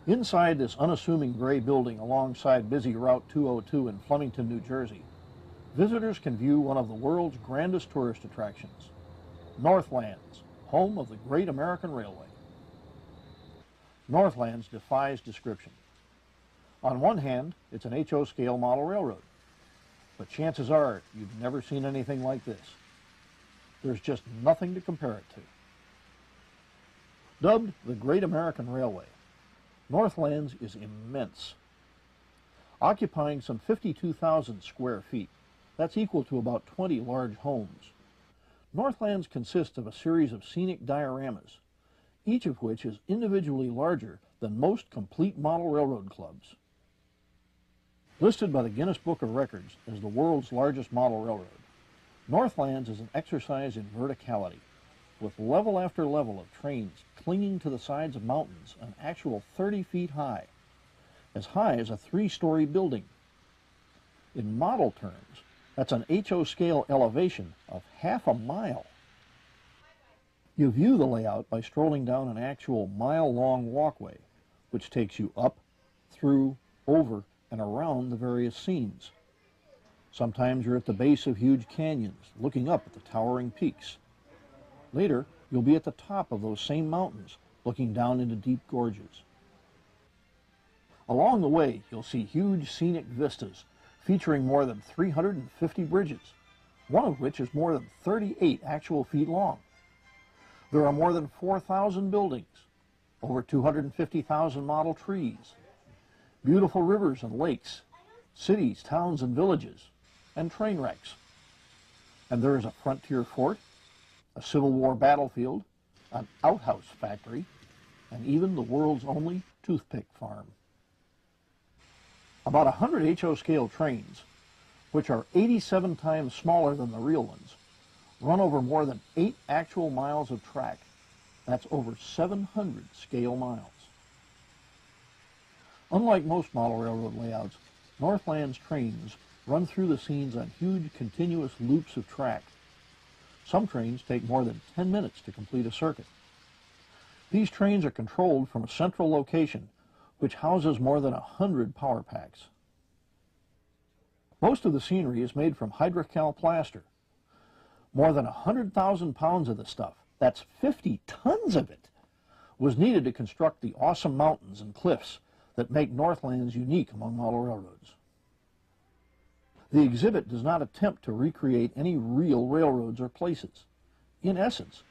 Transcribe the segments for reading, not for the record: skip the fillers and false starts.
Inside this unassuming gray building alongside busy Route 202 in Flemington, New Jersey, visitors can view one of the world's grandest tourist attractions, Northlandz, home of the Great American Railway. Northlandz defies description. On one hand, it's an HO scale model railroad, but chances are you've never seen anything like this. There's just nothing to compare it to. Dubbed the Great American Railway, Northlandz is immense. Occupying some 52,000 square feet, that's equal to about 20 large homes. Northlandz consists of a series of scenic dioramas, each of which is individually larger than most complete model railroad clubs. Listed by the Guinness Book of Records as the world's largest model railroad, Northlandz is an exercise in verticality, with level after level of trains clinging to the sides of mountains an actual 30 feet high as a 3-story building. In model terms, that's an HO scale elevation of half a mile. You view the layout by strolling down an actual mile-long walkway, which takes you up, through, over, and around the various scenes. Sometimes you're at the base of huge canyons, looking up at the towering peaks. Later, you'll be at the top of those same mountains, looking down into deep gorges. Along the way, you'll see huge scenic vistas featuring more than 350 bridges, one of which is more than 38 actual feet long. There are more than 4,000 buildings, over 250,000 model trees, beautiful rivers and lakes, cities, towns, and villages, and train wrecks. And there is a frontier fort, a Civil War battlefield, an outhouse factory, and even the world's only toothpick farm. About 100 HO scale trains, which are 87 times smaller than the real ones, run over more than 8 actual miles of track. That's over 700 scale miles. Unlike most model railroad layouts, Northlandz trains run through the scenes on huge continuous loops of track. Some trains take more than 10 minutes to complete a circuit. These trains are controlled from a central location, which houses more than 100 power packs. Most of the scenery is made from hydrocal plaster. More than 100,000 pounds of the stuff, that's 50 tons of it, was needed to construct the awesome mountains and cliffs that make Northlandz unique among model railroads. The exhibit does not attempt to recreate any real railroads or places. In essence,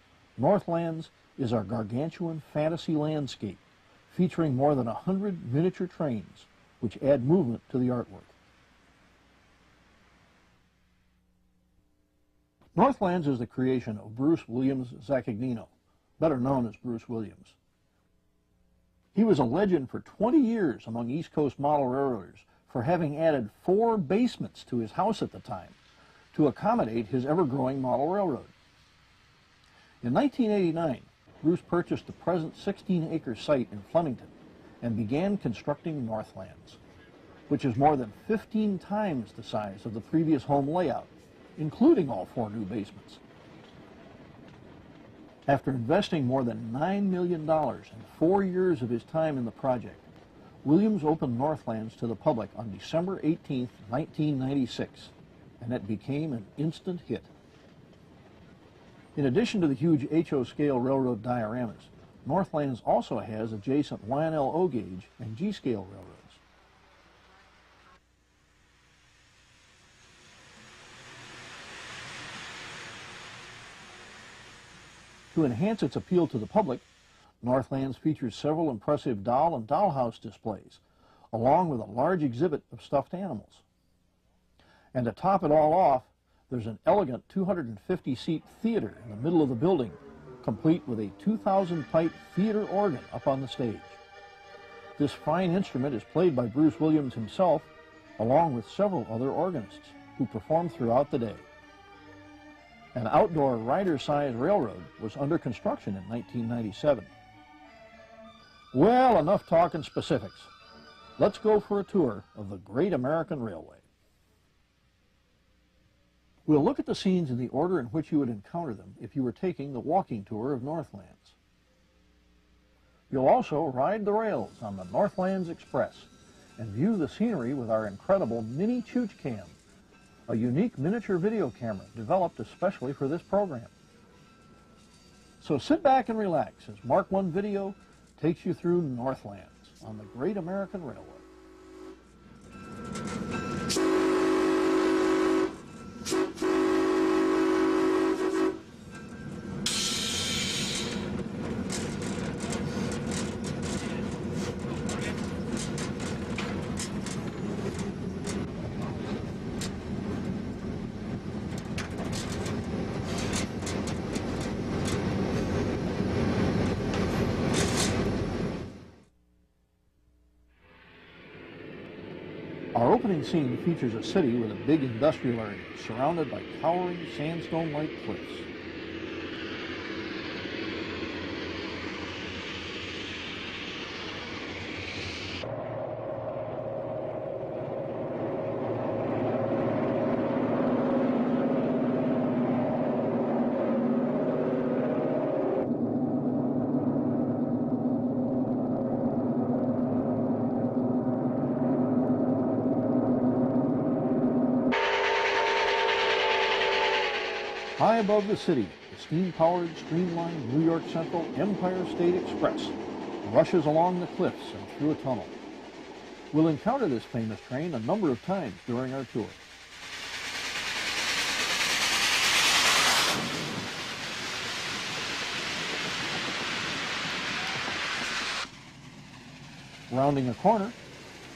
Northlandz is our gargantuan fantasy landscape, featuring more than 100 miniature trains, which add movement to the artwork. Northlandz is the creation of Bruce Williams Zaccagnino, better known as Bruce Williams. He was a legend for 20 years among East Coast model railroaders for having added 4 basements to his house at the time to accommodate his ever-growing model railroad. In 1989, Bruce purchased the present 16-acre site in Flemington and began constructing Northlandz, which is more than 15 times the size of the previous home layout, including all 4 new basements. After investing more than $9 million in 4 years of his time in the project, Williams opened Northlandz to the public on December 18, 1996, and it became an instant hit. In addition to the huge HO scale railroad dioramas, Northlandz also has adjacent Lionel O gauge and G scale railroads. To enhance its appeal to the public, Northlandz features several impressive doll and dollhouse displays, along with a large exhibit of stuffed animals. And to top it all off, there's an elegant 250-seat theater in the middle of the building, complete with a 2,000-pipe theater organ up on the stage. This fine instrument is played by Bruce Williams himself, along with several other organists, who perform throughout the day. An outdoor rider-sized railroad was under construction in 1997. Well, enough talking specifics. Let's go for a tour of the Great American Railway. We'll look at the scenes in the order in which you would encounter them if you were taking the walking tour of Northlandz. You'll also ride the rails on the Northlandz Express and view the scenery with our incredible Mini Chooch Cam, a unique miniature video camera developed especially for this program. So sit back and relax as Mark 1 Video takes you through Northlandz on the Great American Railway. Our opening scene features a city with a big industrial area surrounded by towering sandstone-like cliffs. High above the city, the steam-powered, streamlined New York Central Empire State Express rushes along the cliffs and through a tunnel. We'll encounter this famous train a number of times during our tour. Rounding a corner,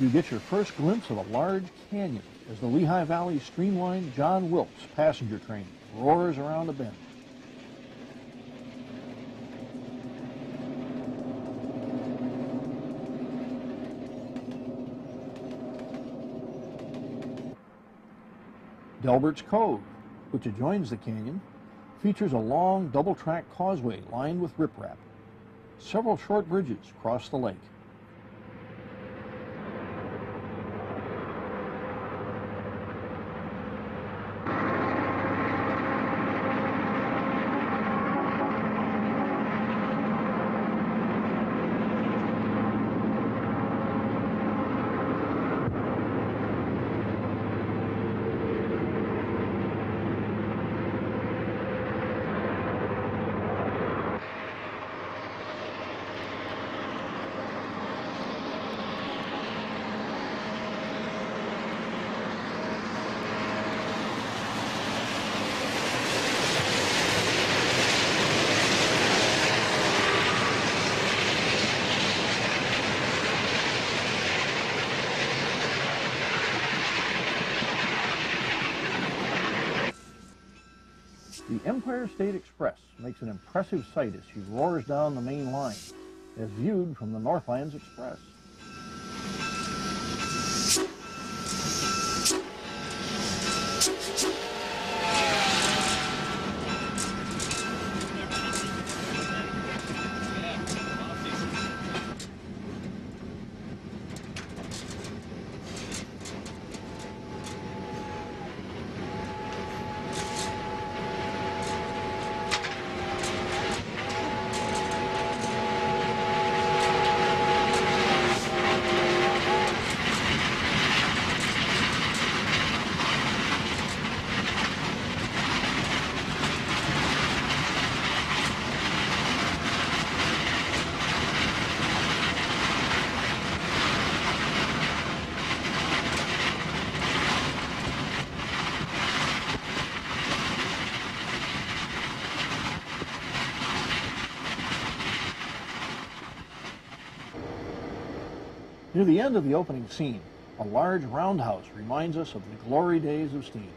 you get your first glimpse of a large canyon as the Lehigh Valley streamlined John Wilkes passenger train roars around a bend. Delbert's Cove, which adjoins the canyon, features a long double-track causeway lined with riprap. Several short bridges cross the lake. The Empire State Express makes an impressive sight as she roars down the main line, as viewed from the Northlandz Express. Near the end of the opening scene, a large roundhouse reminds us of the glory days of steam.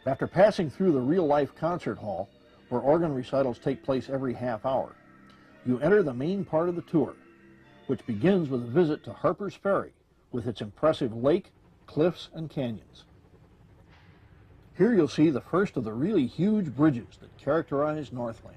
After passing through the real-life concert hall, where organ recitals take place every half hour, you enter the main part of the tour, which begins with a visit to Harper's Ferry with its impressive lake, cliffs, and canyons. Here you'll see the first of the really huge bridges that characterize Northlandz.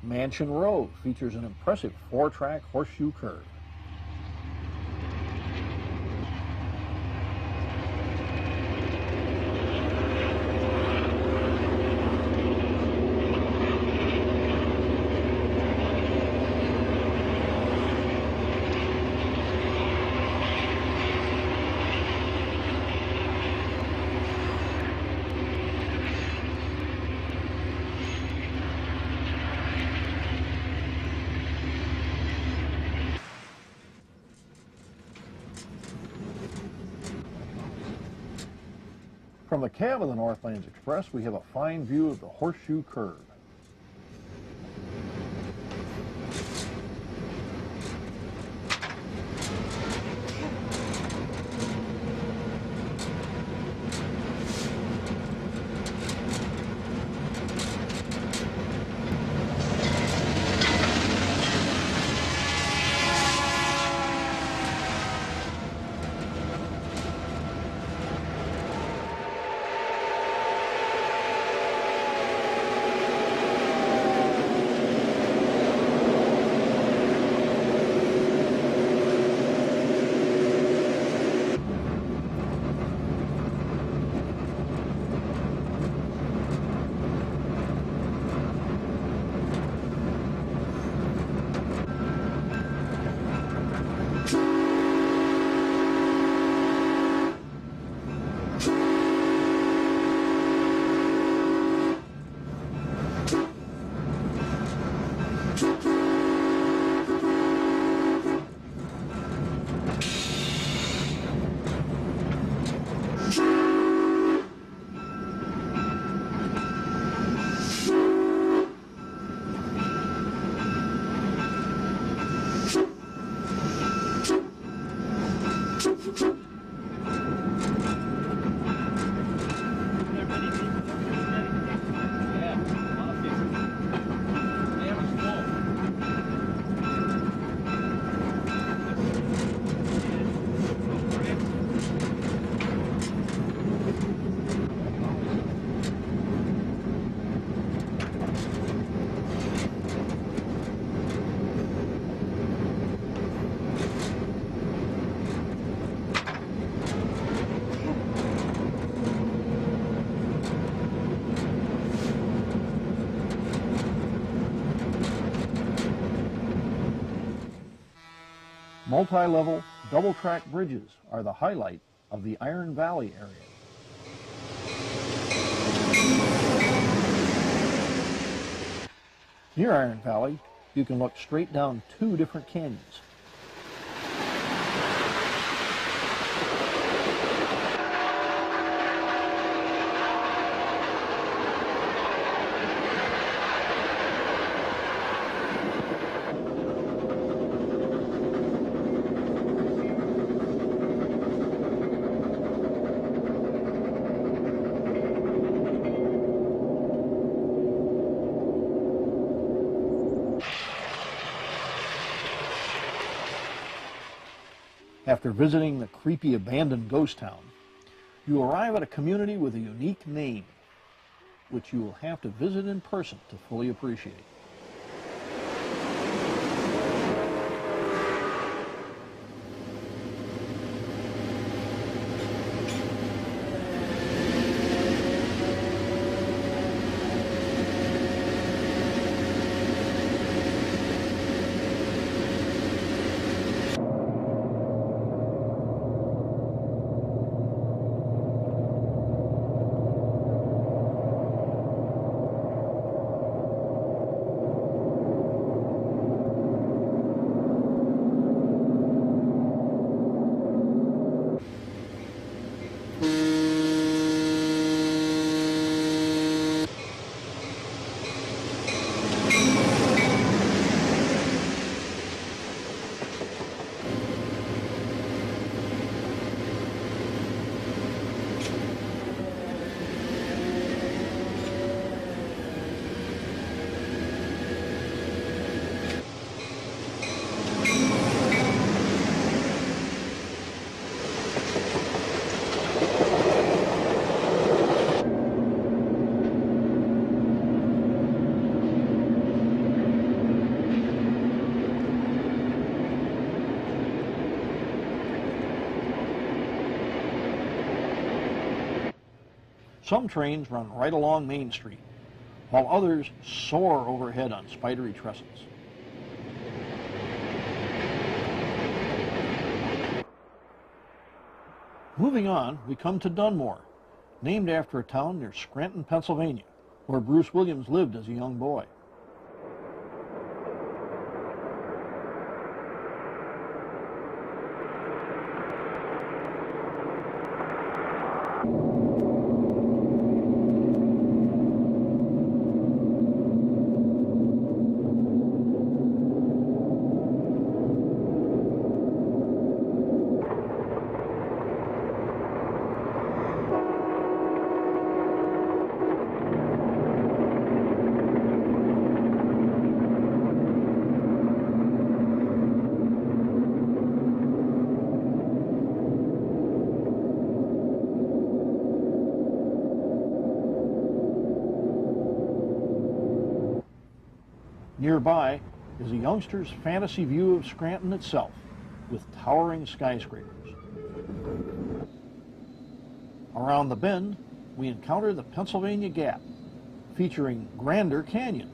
Mansion Road features an impressive 4-track horseshoe curve. From the cab of the Northlandz Express, we have a fine view of the horseshoe curve. Multi-level, double-track bridges are the highlight of the Iron Valley area. Near Iron Valley, you can look straight down 2 different canyons. After visiting the creepy abandoned ghost town, you arrive at a community with a unique name, which you will have to visit in person to fully appreciate. Some trains run right along Main Street, while others soar overhead on spidery trestles. Moving on, we come to Dunmore, named after a town near Scranton, Pennsylvania, where Bruce Williams lived as a young boy. Nearby is a youngster's fantasy view of Scranton itself, with towering skyscrapers. Around the bend, we encounter the Pennsylvania Gap, featuring Grander Canyon,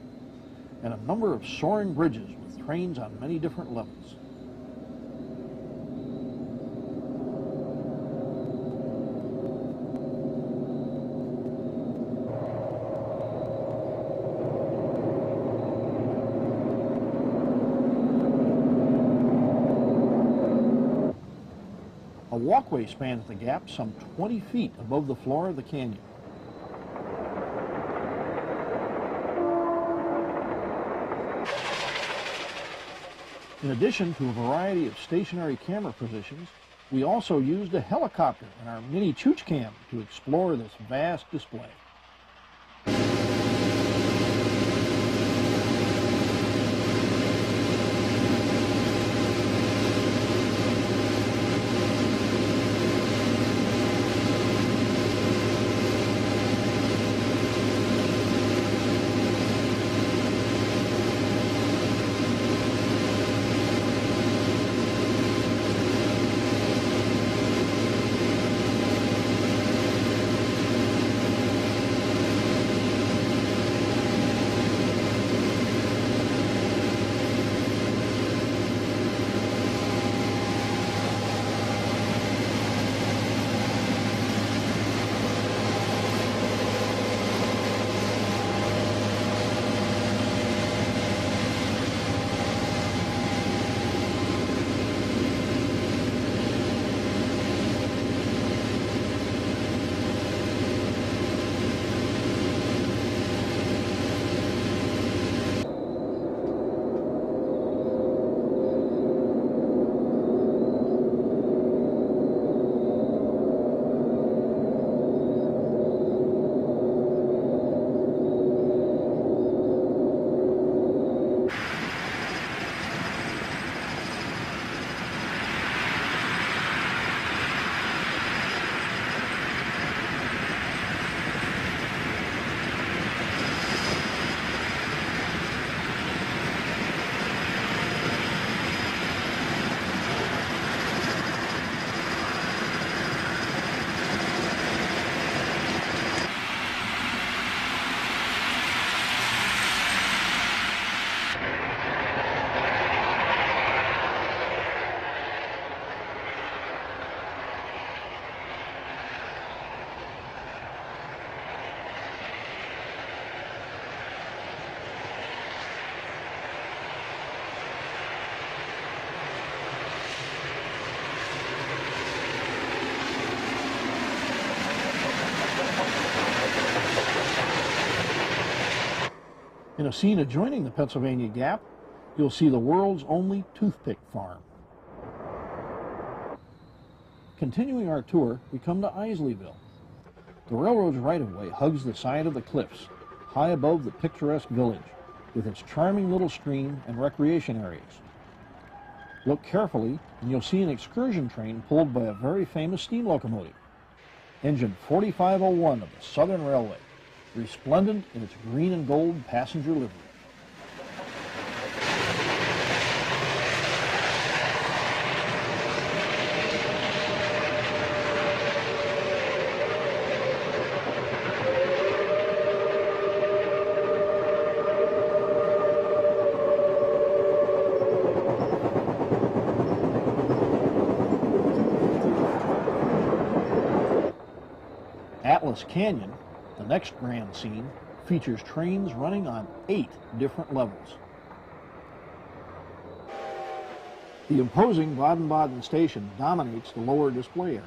and a number of soaring bridges with trains on many different levels. A walkway spans the gap some 20 feet above the floor of the canyon. In addition to a variety of stationary camera positions, we also used a helicopter in our mini Chooch Cam to explore this vast display. In a scene adjoining the Pennsylvania Gap, you'll see the world's only toothpick farm. Continuing our tour, we come to Isleyville. The railroad's right-of-way hugs the side of the cliffs, high above the picturesque village, with its charming little stream and recreation areas. Look carefully, and you'll see an excursion train pulled by a very famous steam locomotive, engine 4501 of the Southern Railway, resplendent in its green and gold passenger livery. Atlas Canyon, the next grand scene, features trains running on 8 different levels. The imposing Baden-Baden station dominates the lower display area.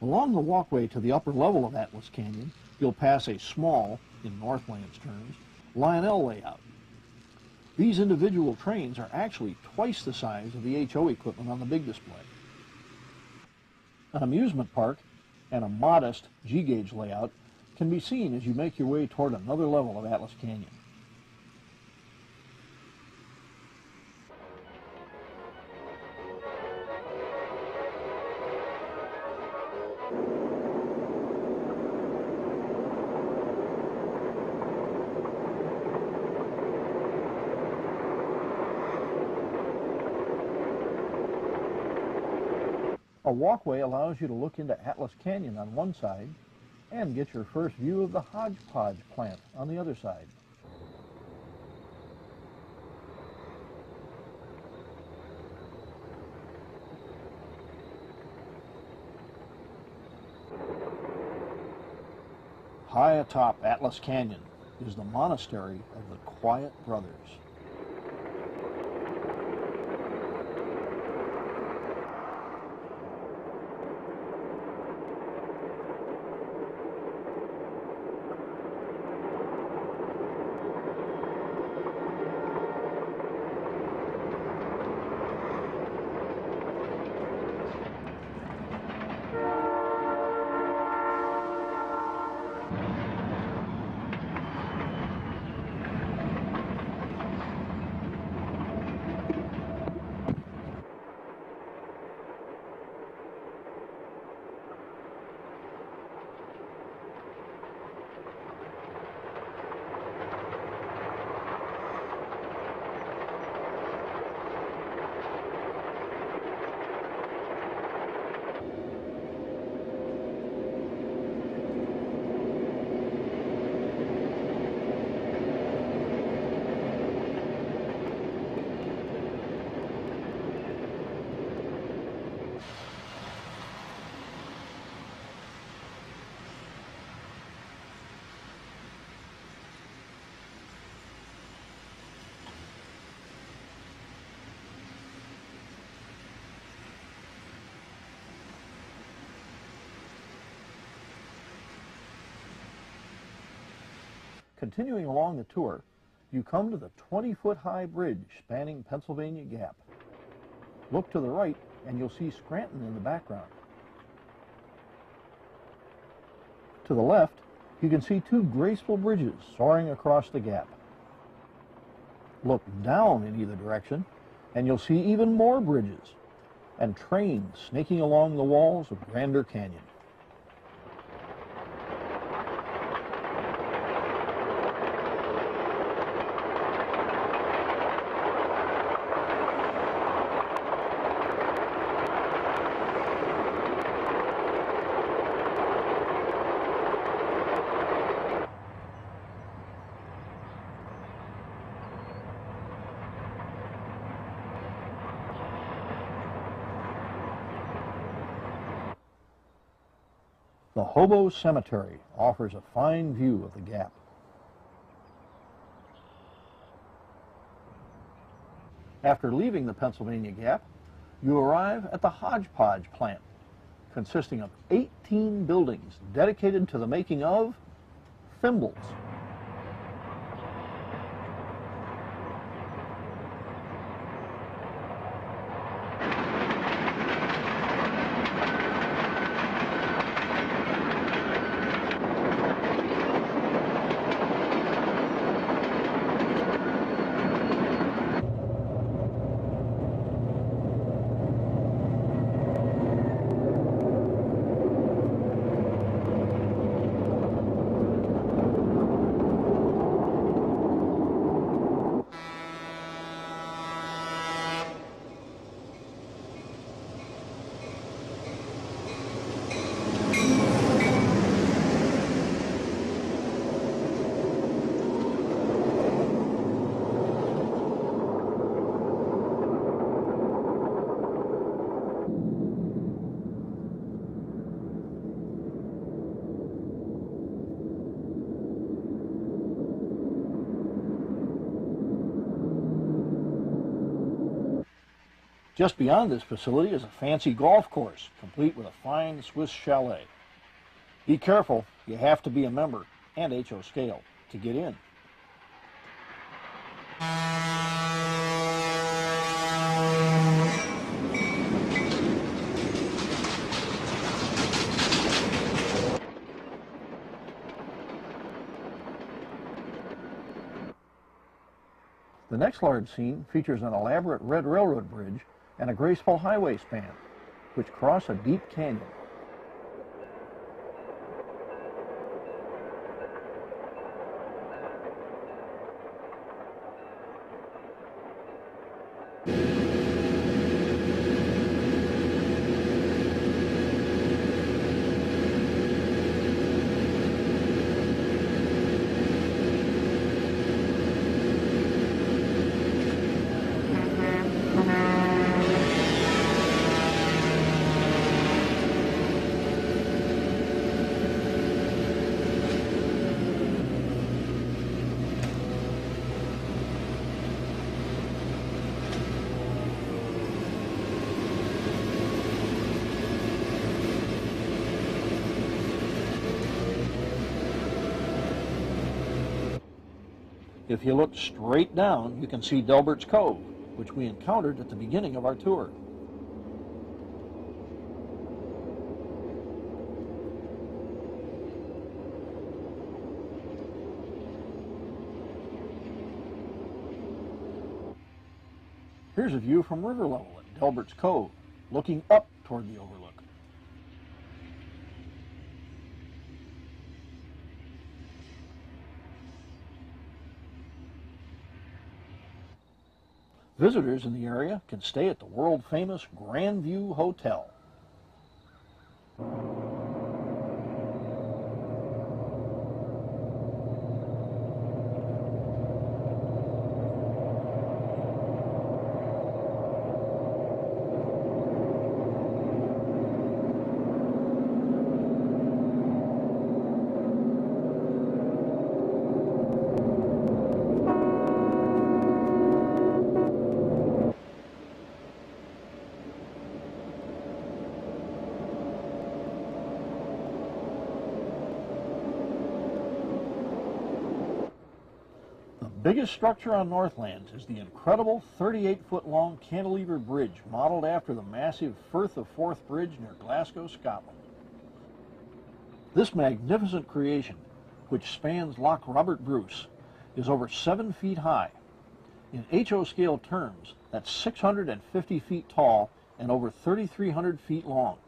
Along the walkway to the upper level of Atlas Canyon, you'll pass a small, in Northlandz terms, Lionel layout. These individual trains are actually twice the size of the HO equipment on the big display. An amusement park and a modest G-gauge layout can be seen as you make your way toward another level of Atlas Canyon. A walkway allows you to look into Atlas Canyon on one side and get your first view of the Hodgepodge plant on the other side. High atop Atlas Canyon is the monastery of the Quiet Brothers. Continuing along the tour, you come to the 20-foot high bridge spanning Pennsylvania Gap. Look to the right, and you'll see Scranton in the background. To the left, you can see two graceful bridges soaring across the gap. Look down in either direction, and you'll see even more bridges and trains snaking along the walls of Grander Canyon. The Hobo Cemetery offers a fine view of the gap. After leaving the Pennsylvania Gap, you arrive at the Hodgepodge plant, consisting of 18 buildings dedicated to the making of thimbles. Just beyond this facility is a fancy golf course, complete with a fine Swiss chalet. Be careful, you have to be a member and HO scale to get in. The next large scene features an elaborate red railroad bridge and a graceful highway span, which cross a deep canyon. If you look straight down, you can see Delbert's Cove, which we encountered at the beginning of our tour. Here's a view from river level at Delbert's Cove, looking up toward the overlook. Visitors in the area can stay at the world-famous Grand View Hotel. biggest structure on Northlandz is the incredible 38-foot-long cantilever bridge modeled after the massive Firth of Forth Bridge near Glasgow, Scotland. This magnificent creation, which spans Loch Robert Bruce, is over 7 feet high. In HO scale terms, that's 650 feet tall and over 3,300 feet long.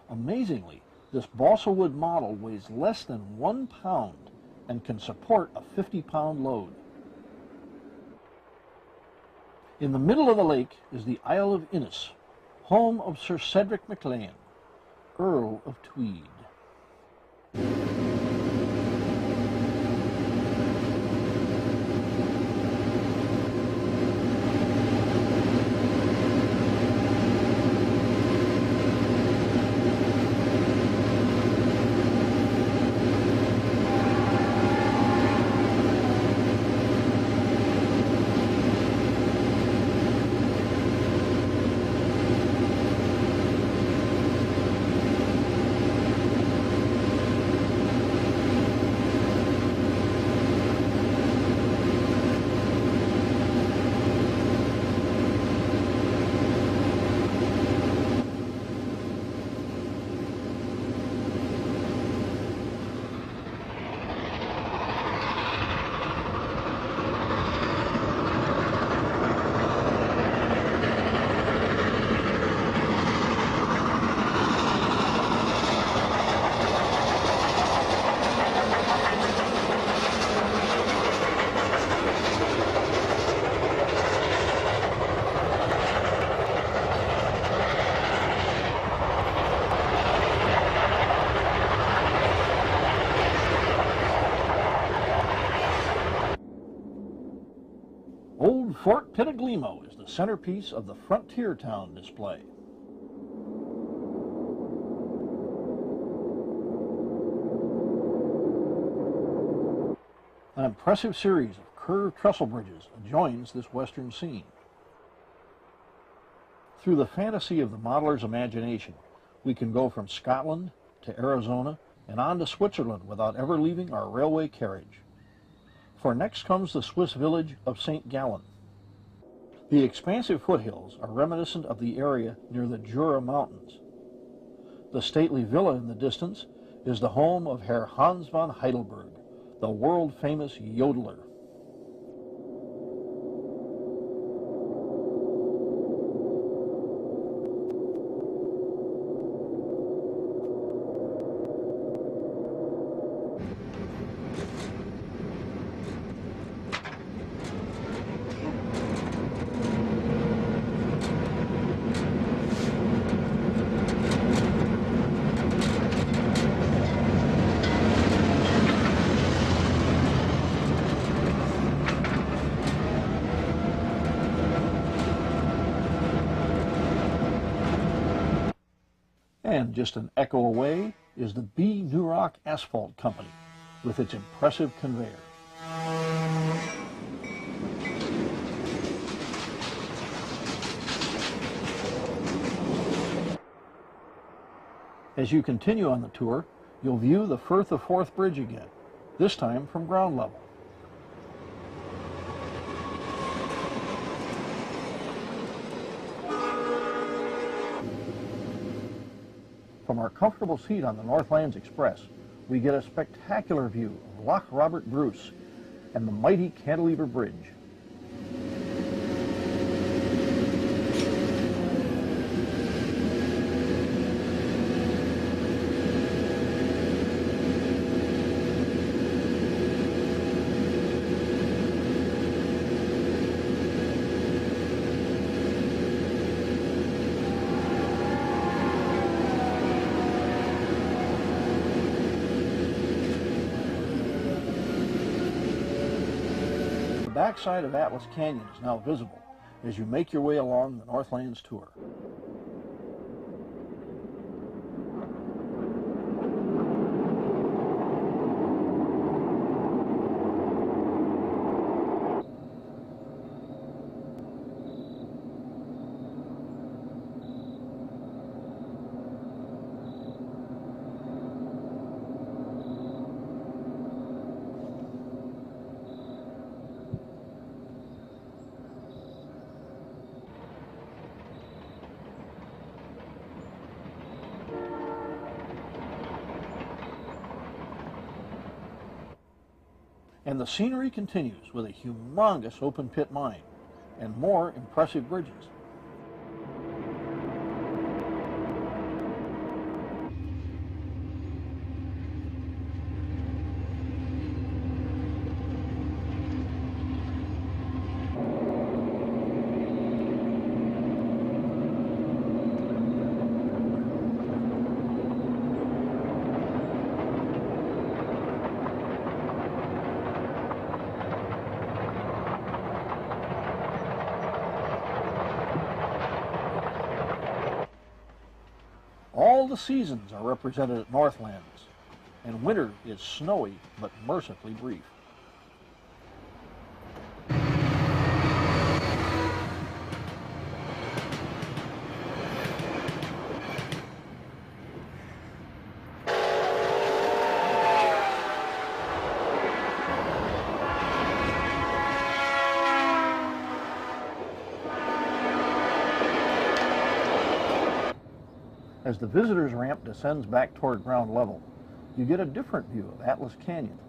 Amazingly, this balsa wood model weighs less than 1 pound and can support a 50-pound load. In the middle of the lake is the Isle of Innis, home of Sir Cedric MacLean, Earl of Tweed. Old Fort Pitaglimo is the centerpiece of the Frontier Town display. An impressive series of curved trestle bridges adjoins this western scene. Through the fantasy of the modeler's imagination, we can go from Scotland to Arizona and on to Switzerland without ever leaving our railway carriage. For next comes the Swiss village of St. Gallen. The expansive foothills are reminiscent of the area near the Jura Mountains. The stately villa in the distance is the home of Herr Hans von Heidelberg, the world-famous yodeler. And just an echo away is the B. Newrock Asphalt Company with its impressive conveyor. As you continue on the tour, you'll view the Firth of Forth Bridge again, this time from ground level. From our comfortable seat on the Northlandz Express, we get a spectacular view of Loch Robert Bruce and the mighty Cantilever Bridge. The backside of Atlas Canyon is now visible as you make your way along the Northlandz tour. And the scenery continues with a humongous open pit mine and more impressive bridges. All the seasons are represented at Northlandz, and winter is snowy but mercifully brief. As the visitor's ramp descends back toward ground level, you get a different view of Atlas Canyon.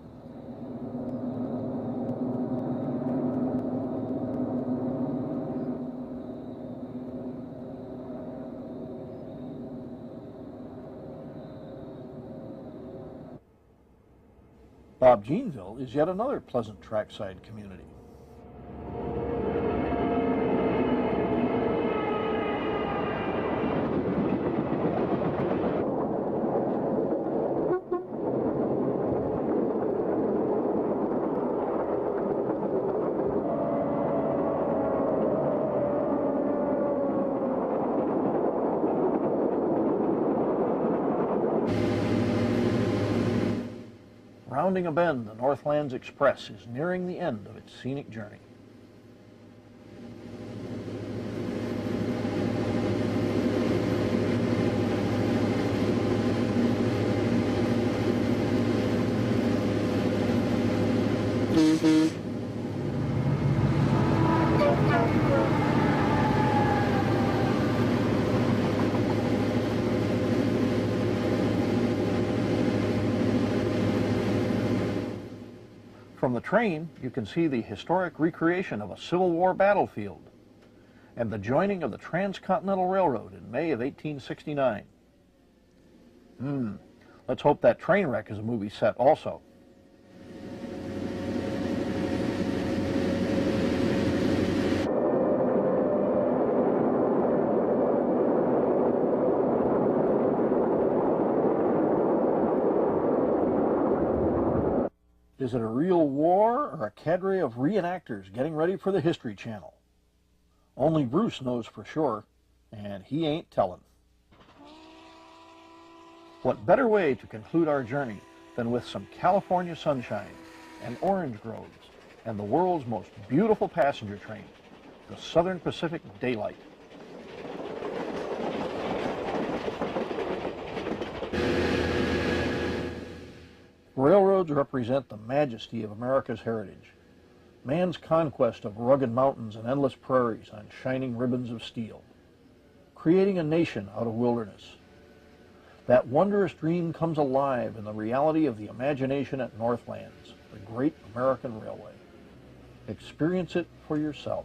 Bob Jeanville is yet another pleasant trackside community. Rounding a bend, the Northlandz Express is nearing the end of its scenic journey. From the train, you can see the historic recreation of a Civil War battlefield and the joining of the Transcontinental Railroad in May of 1869. Let's hope that train wreck is a movie set also. Is it a real war or a cadre of reenactors getting ready for the History Channel? Only Bruce knows for sure, and he ain't telling. What better way to conclude our journey than with some California sunshine and orange groves and the world's most beautiful passenger train, the Southern Pacific Daylight. Railroads represent the majesty of America's heritage, man's conquest of rugged mountains and endless prairies on shining ribbons of steel, creating a nation out of wilderness. That wondrous dream comes alive in the reality of the imagination at Northlandz, the great American railway. Experience it for yourself.